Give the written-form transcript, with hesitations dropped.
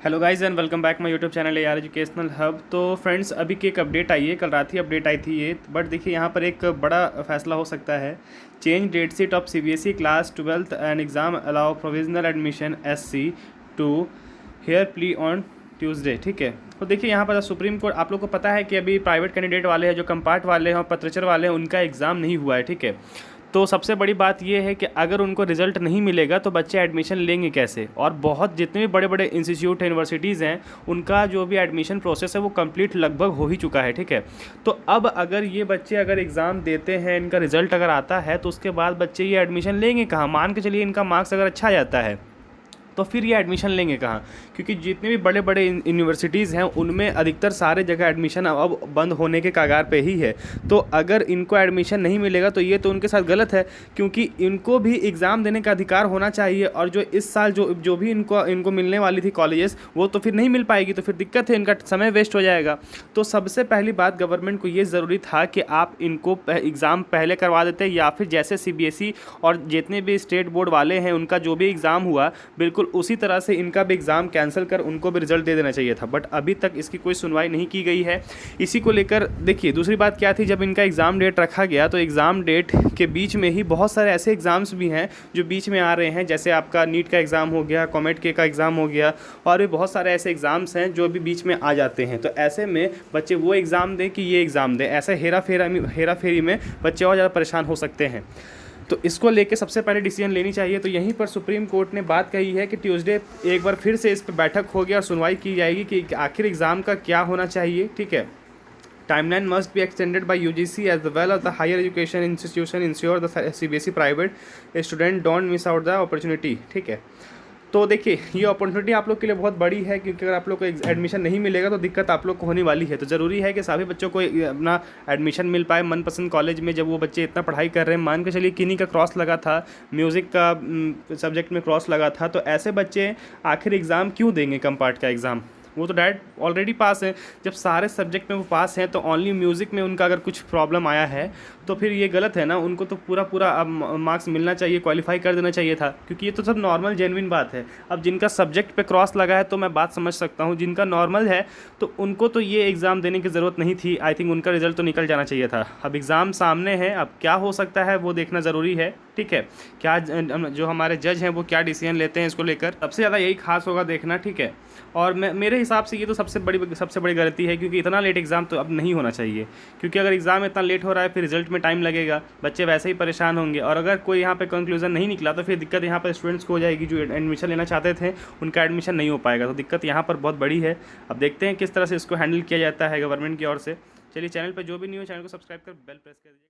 Hello guys and welcome back my YouTube channel AR educational hub. तो friends, अभी की एक अपडेट आई है, कल रात ही अपडेट आई थी ये। बट देखिए यहाँ पर एक बड़ा फैसला हो सकता है। Change date sheet of CBSE class 12th and exam allow provisional admission SC to hear plea on Tuesday. ठीक है, तो देखिए यहाँ पर सुप्रीम कोर्ट, आप लोग को पता है कि अभी प्राइवेट कैंडिडेट वाले हैं, जो कंपार्ट वाले हैं और पत्रचर वाले हैं, उनका एग्ज़ाम नहीं हुआ है। ठीक है, तो सबसे बड़ी बात यह है कि अगर उनको रिजल्ट नहीं मिलेगा तो बच्चे एडमिशन लेंगे कैसे। और बहुत जितने भी बड़े बड़े इंस्टीट्यूट यूनिवर्सिटीज़ हैं, उनका जो भी एडमिशन प्रोसेस है वो कंप्लीट लगभग हो ही चुका है। ठीक है, तो अब अगर ये बच्चे अगर एग्ज़ाम देते हैं, इनका रिजल्ट अगर आता है, तो उसके बाद बच्चे ये एडमिशन लेंगे कहाँ। मान के चलिए इनका मार्क्स अगर अच्छा जाता है तो फिर ये एडमिशन लेंगे कहाँ, क्योंकि जितने भी बड़े बड़े यूनिवर्सिटीज़ हैं उनमें अधिकतर सारे जगह एडमिशन अब बंद होने के कगार पे ही है। तो अगर इनको एडमिशन नहीं मिलेगा तो ये तो उनके साथ गलत है, क्योंकि इनको भी एग्ज़ाम देने का अधिकार होना चाहिए। और जो इस साल जो भी इनको मिलने वाली थी कॉलेजेस, वो तो फिर नहीं मिल पाएगी, तो फिर दिक्कत है, इनका समय वेस्ट हो जाएगा। तो सबसे पहली बात, गवर्नमेंट को ये ज़रूरी था कि आप इनको एग्ज़ाम पहले करवा देते, या फिर जैसे CBSE और जितने भी स्टेट बोर्ड वाले हैं उनका जो भी एग्ज़ाम हुआ, बिल्कुल उसी तरह से इनका भी एग्ज़ाम कैंसिल कर उनको भी रिजल्ट दे देना चाहिए था। बट अभी तक इसकी कोई सुनवाई नहीं की गई है। इसी को लेकर देखिए, दूसरी बात क्या थी, जब इनका एग्ज़ाम डेट रखा गया तो एग्ज़ाम डेट के बीच में ही बहुत सारे ऐसे एग्ज़ाम्स भी हैं जो बीच में आ रहे हैं, जैसे आपका नीट का एग्ज़ाम हो गया, कॉमेट के का एग्ज़ाम हो गया, और भी बहुत सारे ऐसे एग्ज़ाम्स हैं जो भी बीच में आ जाते हैं। तो ऐसे में बच्चे वो एग्ज़ाम दें कि ये एग्ज़ाम दें, ऐसे हेरा फेरी में बच्चे और ज़्यादा परेशान हो सकते हैं। तो इसको लेके सबसे पहले डिसीजन लेनी चाहिए। तो यहीं पर सुप्रीम कोर्ट ने बात कही है कि ट्यूसडे एक बार फिर से इस पर बैठक होगी और सुनवाई की जाएगी कि आखिर एग्ज़ाम का क्या होना चाहिए। ठीक है, timeline must be extended by UGC as well as the higher education institution ensure the CBSE private student don't miss out the opportunity। ठीक है, तो देखिए ये अपॉर्चुनिटी आप लोग के लिए बहुत बड़ी है, क्योंकि अगर आप लोग को एडमिशन नहीं मिलेगा तो दिक्कत आप लोग को होने वाली है। तो ज़रूरी है कि सभी बच्चों को अपना एडमिशन मिल पाए मनपसंद कॉलेज में। जब वो बच्चे इतना पढ़ाई कर रहे हैं, मान के चलिए किन्हीं का क्रॉस लगा था, म्यूज़िक का सब्जेक्ट में क्रॉस लगा था, तो ऐसे बच्चे आखिर एग्ज़ाम क्यों देंगे कंपार्ट का एग्ज़ाम। वो तो डायरेक्ट ऑलरेडी पास है। जब सारे सब्जेक्ट में वो पास हैं तो ओनली म्यूज़िक में उनका अगर कुछ प्रॉब्लम आया है तो फिर ये गलत है ना। उनको तो पूरा अब मार्क्स मिलना चाहिए, क्वालिफाई कर देना चाहिए था, क्योंकि ये तो सब नॉर्मल जेन्युइन बात है। अब जिनका सब्जेक्ट पे क्रॉस लगा है तो मैं बात समझ सकता हूँ, जिनका नॉर्मल है तो उनको तो ये एग्ज़ाम देने की ज़रूरत नहीं थी। आई थिंक उनका रिजल्ट तो निकल जाना चाहिए था। अब एग्ज़ाम सामने है, अब क्या हो सकता है वो देखना ज़रूरी है। ठीक है, क्या जो हमारे जज हैं वो क्या डिसीजन लेते हैं इसको लेकर, सबसे ज़्यादा यही खास होगा देखना। ठीक है, और मेरे हिसाब से ये तो सबसे बड़ी गलती है, क्योंकि इतना लेट एग्ज़ाम तो अब नहीं होना चाहिए। क्योंकि अगर एग्ज़ाम इतना लेट हो रहा है फिर रिजल्ट में टाइम लगेगा, बच्चे वैसे ही परेशान होंगे, और अगर कोई यहाँ पे कंक्लूजन नहीं निकला तो फिर दिक्कत यहाँ पर स्टूडेंट्स को हो जाएगी। जो एडमिशन लेना चाहते थे उनका एडमिशन नहीं हो पाएगा, तो दिक्कत यहाँ पर बहुत बड़ी है। अब देखते हैं किस तरह से इसको हैंडल किया जाता है गवर्नमेंट की ओर से। चलिए, चैनल पर जो भी न्यू है चैनल को सब्सक्राइब कर बेल प्रेस कर दीजिए।